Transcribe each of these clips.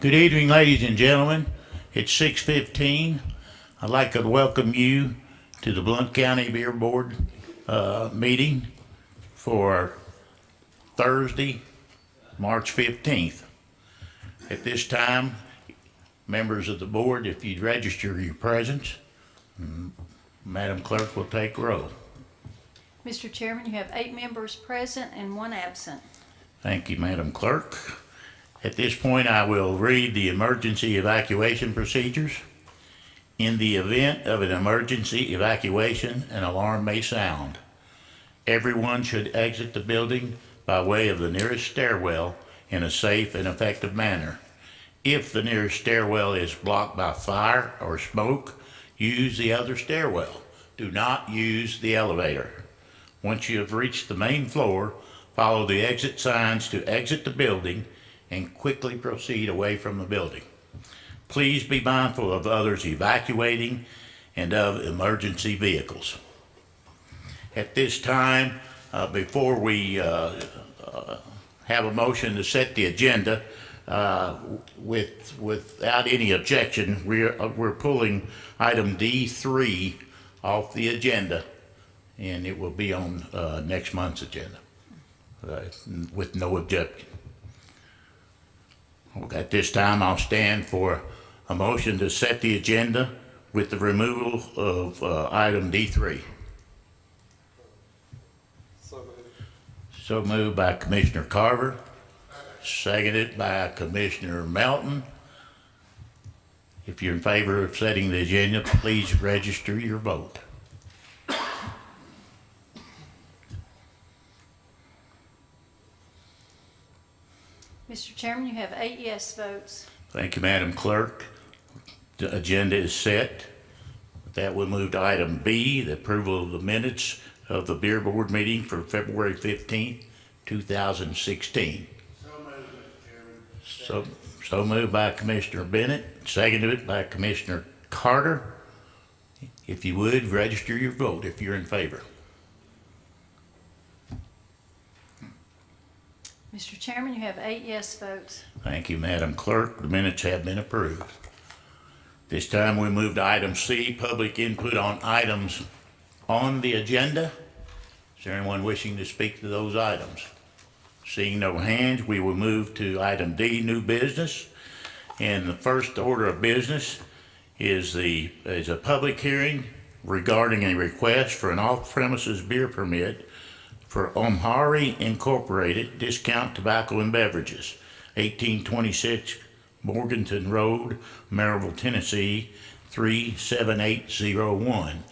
Good evening, ladies and gentlemen. It's 6:15. I'd like to welcome you to the Blount County Beer Board meeting for Thursday, March 15th. At this time, members of the board, if you'd register your presence, Madam Clerk will take roll. Mr. Chairman, you have 8 members present and 1 absent. Thank you, Madam Clerk. At this point, I will read the emergency evacuation procedures. In the event of an emergency evacuation, an alarm may sound. Everyone should exit the building by way of the nearest stairwell in a safe and effective manner. If the nearest stairwell is blocked by fire or smoke, use the other stairwell. Do not use the elevator. Once you have reached the main floor, follow the exit signs to exit the building and quickly proceed away from the building. Please be mindful of others evacuating and of emergency vehicles. At this time, before we have a motion to set the agenda, without any objection, we're pulling item D3 off the agenda, and it will be on next month's agenda with no objection. At this time, I'll stand for a motion to set the agenda with the removal of item D3. So moved by Commissioner Carver, seconded by Commissioner Melton. If you're in favor of setting the agenda, please register your vote. Mr. Chairman, you have 8 yes votes. Thank you, Madam Clerk. The agenda is set. With that, we'll move to item B, the approval of the minutes of the Beer Board meeting for February 15th, 2016. So moved, Mr. Chairman. So moved by Commissioner Bennett, seconded by Commissioner Carter. If you would, register your vote if you're in favor. Mr. Chairman, you have 8 yes votes. Thank you, Madam Clerk. The minutes have been approved. This time we move to item C, public input on items on the agenda. Is there anyone wishing to speak to those items? Seeing no hands, we will move to item D, new business. And the first order of business is a public hearing regarding a request for an off-premises beer permit for Omhari Incorporated Discount Tobacco and Beverages, 1826 Morganton Road, Maryville, Tennessee, 37801.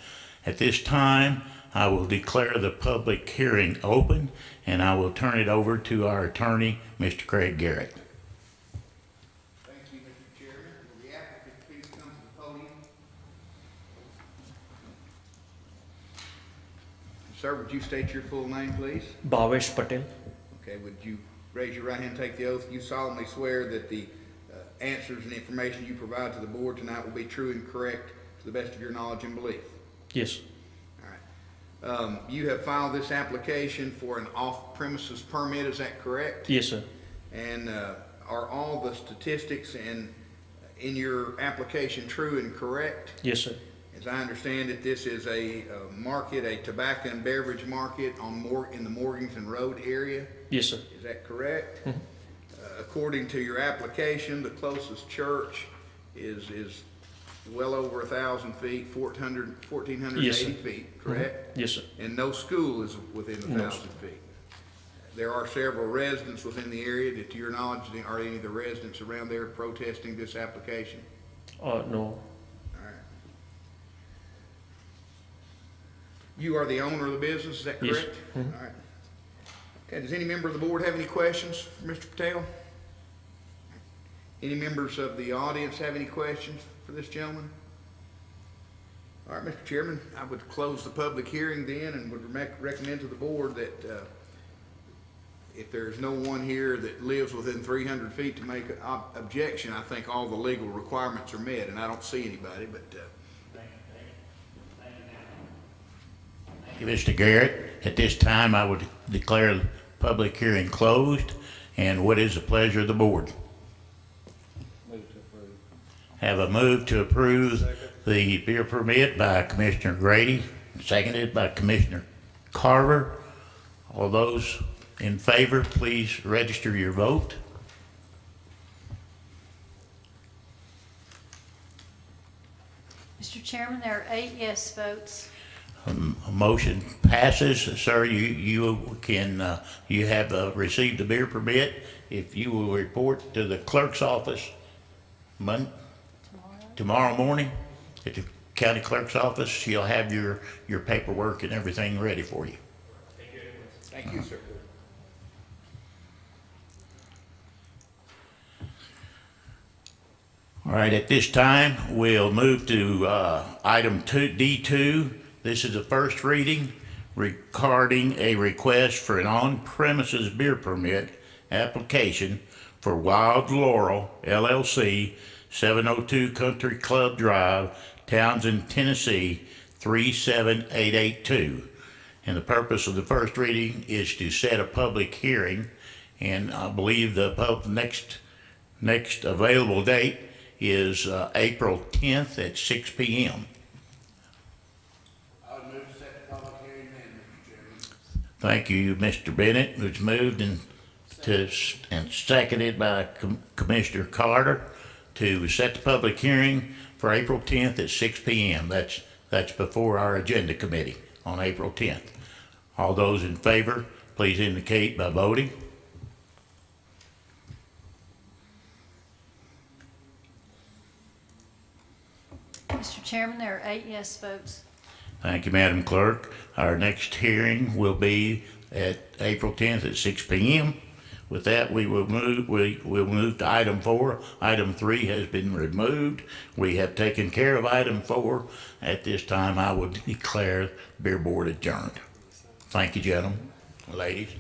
At this time, I will declare the public hearing open, and I will turn it over to our attorney, Mr. Craig Garrett. Thank you, Mr. Chairman. Will the applicant please come to the podium? Sir, would you state your full name, please? Bhavesh Patel. Okay, would you raise your right hand and take the oath? You solemnly swear that the answers and information you provide to the board tonight will be true and correct to the best of your knowledge and belief? Yes. All right. You have filed this application for an off-premises permit, is that correct? Yes, sir. And are all the statistics in your application true and correct? Yes, sir. As I understand it, this is a market, a tobacco and beverage market in the Morganton Road area. Yes, sir. Is that correct? Mhm. According to your application, the closest church is well over 1,000 feet, 1,480 Yes, sir. feet, correct? Yes, sir. And no school is within No, 1,000 feet. There are several residents within the area. To your knowledge, are any of the residents around there protesting this application? No. All right. You are the owner of the business, is that Yes. correct? All right. Okay, does any member of the board have any questions for Mr. Patel? Any members of the audience have any questions for this gentleman? All right, Mr. Chairman, I would close the public hearing then and would recommend to the board that if there's no one here that lives within 300 feet to make an objection, I think all the legal requirements are met, and I don't see anybody, but Thank you, Mr. Garrett. At this time, I would declare the public hearing closed. And what is the pleasure of the board? Have a move to approve the beer permit by Commissioner Grady, seconded by Commissioner Carver. All those in favor, please register your vote. Mr. Chairman, there are 8 yes votes. A motion passes. Sir, you can, you have received the beer permit. If you will report to the clerk's office tomorrow morning at the county clerk's office, she'll have your paperwork and everything ready for you. Thank you, sir. All right, at this time, we'll move to item D2. This is the first reading regarding a request for an on-premises beer permit application for Wild Laurel LLC, 702 Country Club Drive, Townsend, Tennessee, 37882. And the purpose of the first reading is to set a public hearing, and I believe the next available date is April 10th at 6 p.m. I would move to set the public hearing then, Mr. Chairman. Thank you, Mr. Bennett. It's moved and seconded by Commissioner Carter to set the public hearing for April 10th at 6 p.m. That's before our agenda committee on April 10th. All those in favor, please indicate by voting. Mr. Chairman, there are 8 yes votes. Thank you, Madam Clerk. Our next hearing will be at April 10th at 6 p.m. With that, we'll move to item 4. Item 3 has been removed. We have taken care of item 4. At this time, I would declare Beer Board adjourned. Thank you, gentlemen, ladies.